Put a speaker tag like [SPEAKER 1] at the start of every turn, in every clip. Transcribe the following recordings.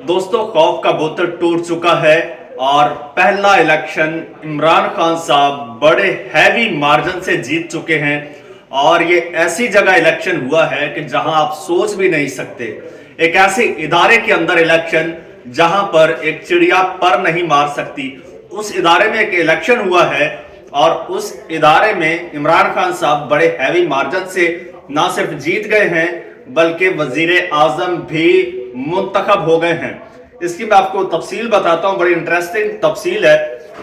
[SPEAKER 1] दोस्तों, खौफ का बोतल टूट चुका है और पहला इलेक्शन इमरान खान साहब बड़े हैवी मार्जिन से जीत चुके हैं। और ये ऐसी जगह इलेक्शन हुआ है कि जहां आप सोच भी नहीं सकते। एक ऐसे इदारे के अंदर इलेक्शन जहां पर एक चिड़िया पर नहीं मार सकती, उस इदारे में एक इलेक्शन हुआ है। और उस इदारे में इमरान खान साहब बड़े हैवी मार्जिन से ना सिर्फ जीत गए हैं बल्कि वजीर आजम भी मुंतखब हो गए हैं। इसकी मैं आपको तफसील बताता हूं, बड़ी इंटरेस्टिंग तफसील है।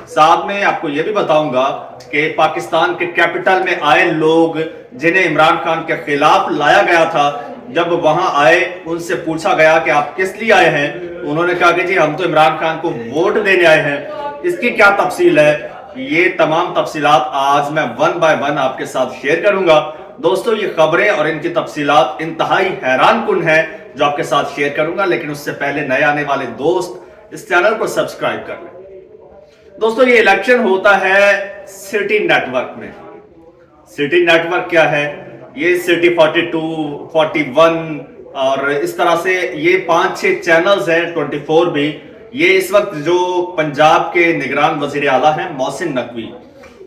[SPEAKER 1] साथ में आपको यह भी बताऊंगा कि पाकिस्तान के कैपिटल में आए लोग जिन्हें इमरान खान के खिलाफ लाया गया था, जब वहां आए उनसे पूछा गया कि आप किस लिए आए हैं, उन्होंने कहा कि जी हम तो इमरान खान को वोट देने आए हैं। इसकी क्या तफसील है, ये तमाम तफसीलात आज मैं वन बाय वन आपके साथ शेयर करूंगा। दोस्तों, ये खबरें और इनकी तफसीलात इंतहाई हैरान कुन है जो आपके साथ शेयर करूंगा, लेकिन उससे पहले नए आने वाले दोस्त इस चैनल को सब्सक्राइब कर लें। दोस्तों, ये इलेक्शन होता है सिटी नेटवर्क में। सिटी नेटवर्क क्या है? ये सिटी 42, 41 और इस तरह से ये 5-6 चैनल्स हैं, 24 भी। ये इस वक्त जो पंजाब के निगरान वजीर आला हैं मोहसिन नकवी,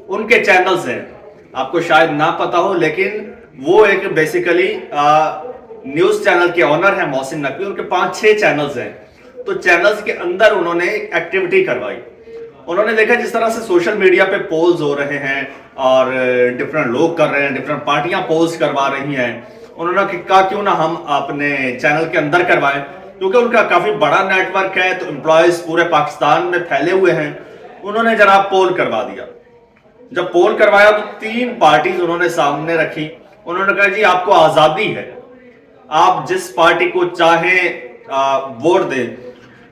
[SPEAKER 1] उनके चैनल्स हैं। आपको शायद ना पता हो, लेकिन वो एक बेसिकली न्यूज चैनल के ऑनर है मोहसिन नकवी। उनके 5-6 चैनल्स हैं। तो चैनल्स के अंदर उन्होंने एक्टिविटी करवाई। उन्होंने देखा जिस तरह से सोशल मीडिया पे पोल्स हो रहे हैं और डिफरेंट लोग कर रहे हैं, डिफरेंट पार्टियां पोल्स करवा रही हैं। उन्होंने कहा क्यों ना हम अपने चैनल के अंदर करवाएं, क्योंकि उनका काफी बड़ा नेटवर्क है, तो एम्प्लॉयज पूरे पाकिस्तान में फैले हुए हैं। उन्होंने जनाब पोल करवा दिया। जब पोल करवाया तो 3 पार्टीज उन्होंने सामने रखी। उन्होंने कहा जी आपको आजादी है, आप जिस पार्टी को चाहें वोट दें।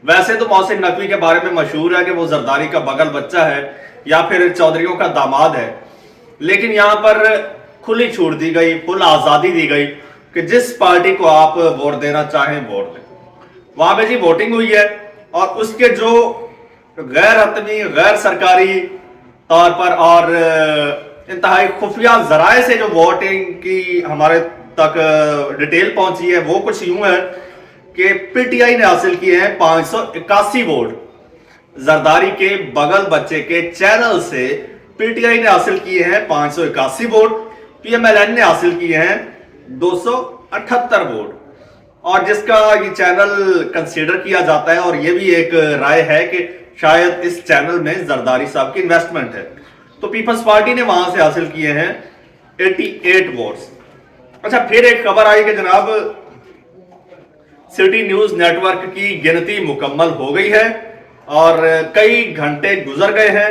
[SPEAKER 1] वैसे तो मोहसिन नकवी के बारे में मशहूर है कि वो जरदारी का बगल बच्चा है या फिर चौधरियों का दामाद है, लेकिन यहां पर खुली छूट दी गई, फुल आजादी दी गई कि जिस पार्टी को आप वोट देना चाहें वोट दें। वहां पे जी वोटिंग हुई है और उसके जो गैर हतमी, गैर सरकारी तौर पर और इंतहाई खुफिया जराए से जो वोटिंग की हमारे तक डिटेल पहुंची है, वो कुछ यूं है कि पीटीआई ने हासिल किए हैं 581 वोट। जरदारी के बगल बच्चे के चैनल से पीटीआई ने हासिल किए हैं 581 वोट। पीएमएलएन ने हासिल किए हैं 278 वोट। और जिसका ये चैनल कंसीडर किया जाता है, और ये भी एक राय है कि शायद इस चैनल में जरदारी साहब की इन्वेस्टमेंट है। तो पीपल्स पार्टी ने वहां से हासिल किए हैं 88 वोट्स। अच्छा, फिर एक खबर आई कि जनाब सिटी न्यूज नेटवर्क की गिनती मुकम्मल हो गई है और कई घंटे गुजर गए हैं,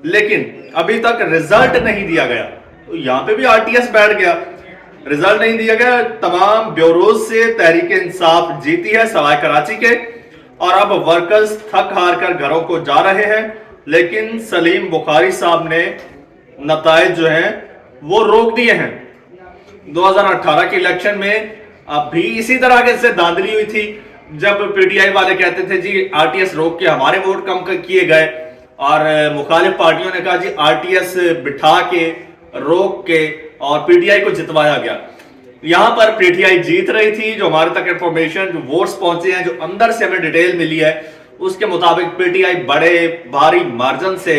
[SPEAKER 1] लेकिन अभी तक रिजल्ट नहीं दिया गया। तो यहां पे भी आरटीएस बैठ गया, रिजल्ट नहीं दिया गया। तमाम ब्यूरोज से तहरीक इंसाफ जीती है सवाए कराची के, और अब वर्कर्स थक हार कर घरों को जा रहे हैं। लेकिन सलीम बुखारी साहब ने नताइज जो हैं वो रोक दिए हैं। 2018 के इलेक्शन में भी इसी तरह के से धांधली हुई थी, जब पीटीआई वाले कहते थे जी आरटीएस रोक के हमारे वोट कम किए गए, और मुखालिफ पार्टियों ने कहा जी आरटीएस बिठा के, रोक के और पीटीआई को जितवाया गया। यहां पर पीटीआई जीत रही थी। जो हमारे तक इंफॉर्मेशन, जो वोट्स पहुंचे हैं, जो अंदर से हमें डिटेल मिली है, उसके मुताबिक पीटीआई बड़े भारी मार्जिन से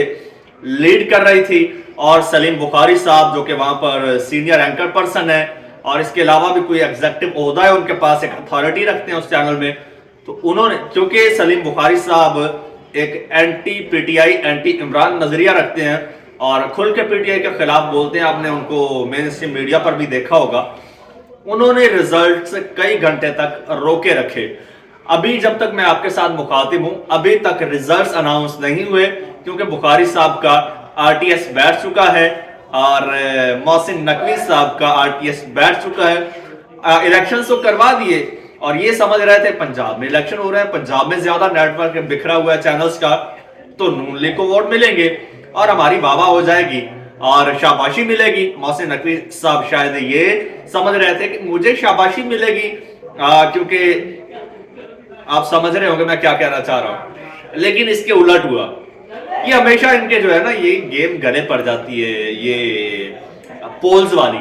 [SPEAKER 1] लीड कर रही थी। और सलीम बुखारी साहब जो कि वहां पर सीनियर एंकर पर्सन है, और इसके अलावा भी कोई एग्जेक्टिव ओहदा है उनके पास, एक अथॉरिटी रखते हैं उस चैनल में। तो उन्होंने, क्योंकि सलीम बुखारी साहब एक एंटी पीटीआई, एंटी इमरान नजरिया रखते हैं और खुल के पीटीआई के खिलाफ बोलते हैं, आपने उनको मेन स्ट्रीम मीडिया पर भी देखा होगा। उन्होंने रिजल्ट्स कई घंटे तक रोके रखे। अभी जब तक मैं आपके साथ मुखातिब हूं, अभी तक रिजल्ट्स अनाउंस नहीं हुए, क्योंकि बुखारी साहब का आरटीएस बैठ चुका है और मोहसिन नकवी साहब का आरटीएस बैठ चुका है। इलेक्शन तो करवा दिए और ये समझ रहे थे पंजाब में इलेक्शन हो रहा है, पंजाब में ज्यादा नेटवर्क बिखरा हुआ है चैनल्स का, तो नून लीग को वोट मिलेंगे और हमारी वाह हो जाएगी और शाबाशी मिलेगी। मोहसिन नकवी साहब शायद ये समझ रहे थे कि मुझे शाबाशी मिलेगी, क्योंकि आप समझ रहे होंगे मैं क्या कहना चाह रहा हूं। लेकिन इसके उलट हुआ। ये हमेशा इनके जो है ना, ये गेम गले पड़ जाती है, ये पोल्स वाली।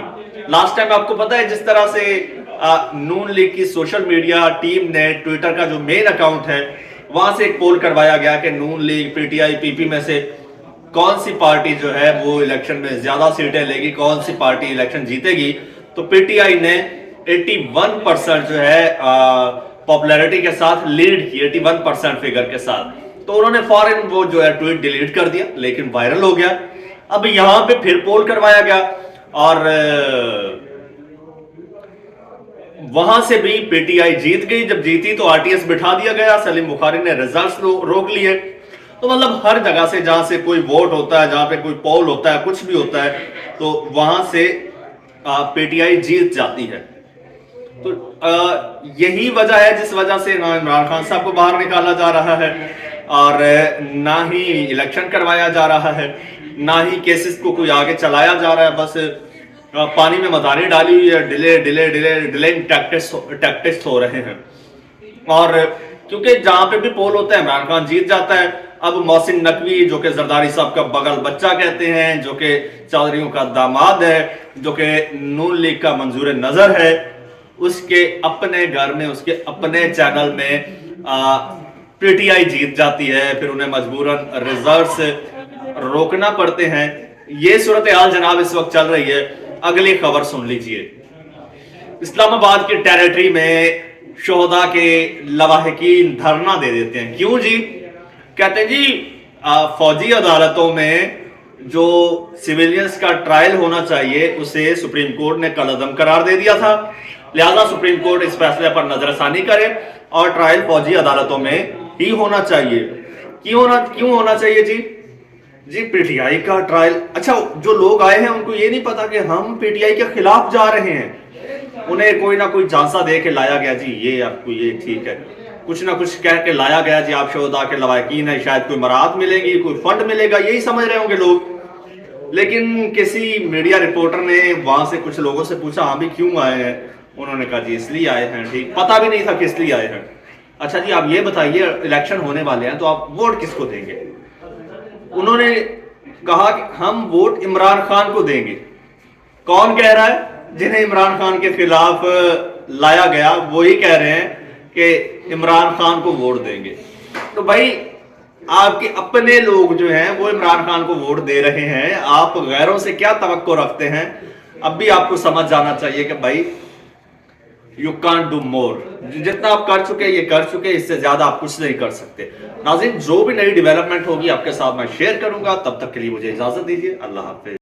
[SPEAKER 1] लास्ट टाइम आपको पता है जिस तरह से नून लीग की सोशल मीडिया टीम ने ट्विटर का जो मेन अकाउंट है वहां से एक पोल करवाया गया कि नून लीग, पीटीआई, पीपी में से कौन सी पार्टी जो है वो इलेक्शन में ज्यादा सीटें लेगी, कौन सी पार्टी इलेक्शन जीतेगी। तो पीटीआई ने 81% जो है पॉपुलैरिटी के साथ लीड की, 81% फिगर के साथ। तो उन्होंने फॉरन वो जो है ट्वीट डिलीट कर दिया, लेकिन वायरल हो गया। अब यहां पे फिर पोल करवाया गया और वहां से भी पीटीआई जीत गई। जब जीती तो आरटीएस बिठा दिया गया, सलीम बुखारी ने रिजल्ट्स रोक लिए। तो मतलब हर जगह से जहां से कोई वोट होता है, जहां पे कोई पोल होता है, कुछ भी होता है, तो वहां से पीटीआई जीत जाती है। तो यही वजह है जिस वजह से ना इमरान खान साहब को बाहर निकाला जा रहा है और ना ही इलेक्शन करवाया जा रहा है, ना ही केसेस को कोई आगे चलाया जा रहा है। बस पानी में मदानी डाली हुई है, डिलेइंग टैक्टिक्स हो रहे हैं। और क्योंकि जहां पे भी पोल होता है इमरान खान जीत जाता है। अब मोहसिन नकवी जो कि जरदारी साहब का बगल बच्चा कहते हैं, जो कि चौधरियों का दामाद है, जो कि नून लीग का मंजूर नजर है, उसके अपने घर में, उसके अपने चैनल में पीटीआई जीत जाती है। फिर उन्हें मजबूरन रिजल्ट्स रोकना पड़ते हैं। ये सूरत हाल जनाब इस वक्त चल रही है। अगली खबर सुन लीजिए। इस्लामाबाद की टेरिटरी में शोहदा के लवाहिकीन धरना दे देते हैं। क्यों जी? कहते हैं जी फौजी अदालतों में जो सिविलियंस का ट्रायल होना चाहिए उसे सुप्रीम कोर्ट ने कलअदम करार दे दिया था, लिहाजा सुप्रीम कोर्ट इस फैसले पर नजरसानी करे और ट्रायल फौजी अदालतों में ही होना चाहिए। क्यों होना चाहिए जी पीटीआई का ट्रायल। अच्छा, जो लोग आए हैं उनको ये नहीं पता कि हम पीटीआई के खिलाफ जा रहे हैं। उन्हें कोई ना कोई झांसा दे के लाया गया जी, ये आपको ये ठीक है, कुछ ना कुछ कह के लाया गया जी, आप शोहदा के लवाहिकीन है, शायद कोई मराहत मिलेगी, कोई फंड मिलेगा, यही समझ रहे होंगे लोग। लेकिन किसी मीडिया रिपोर्टर ने वहां से कुछ लोगों से पूछा, हाँ भी क्यों आए हैं? उन्होंने कहा जी इसलिए आए हैं। ठीक, पता भी नहीं था किस लिए आए हैं। अच्छा जी, आप ये बताइए, इलेक्शन होने वाले हैं तो आप वोट किसको देंगे? उन्होंने कहा कि हम वोट इमरान खान को देंगे। कौन कह रहा है? जिन्हें इमरान खान के खिलाफ लाया गया वही कह रहे हैं कि इमरान खान को वोट देंगे। तो भाई आपके अपने लोग जो हैं वो इमरान खान को वोट दे रहे हैं, आप गैरों से क्या तवक्को रखते हैं? अब भी आपको समझ जाना चाहिए कि भाई यू कांट डू मोर। जितना आप कर चुके ये कर चुके, इससे ज्यादा आप कुछ नहीं कर सकते। नाज़रीन, जो भी नई डेवलपमेंट होगी आपके साथ मैं शेयर करूंगा। तब तक के लिए मुझे इजाजत दीजिए। अल्लाह हाफिज।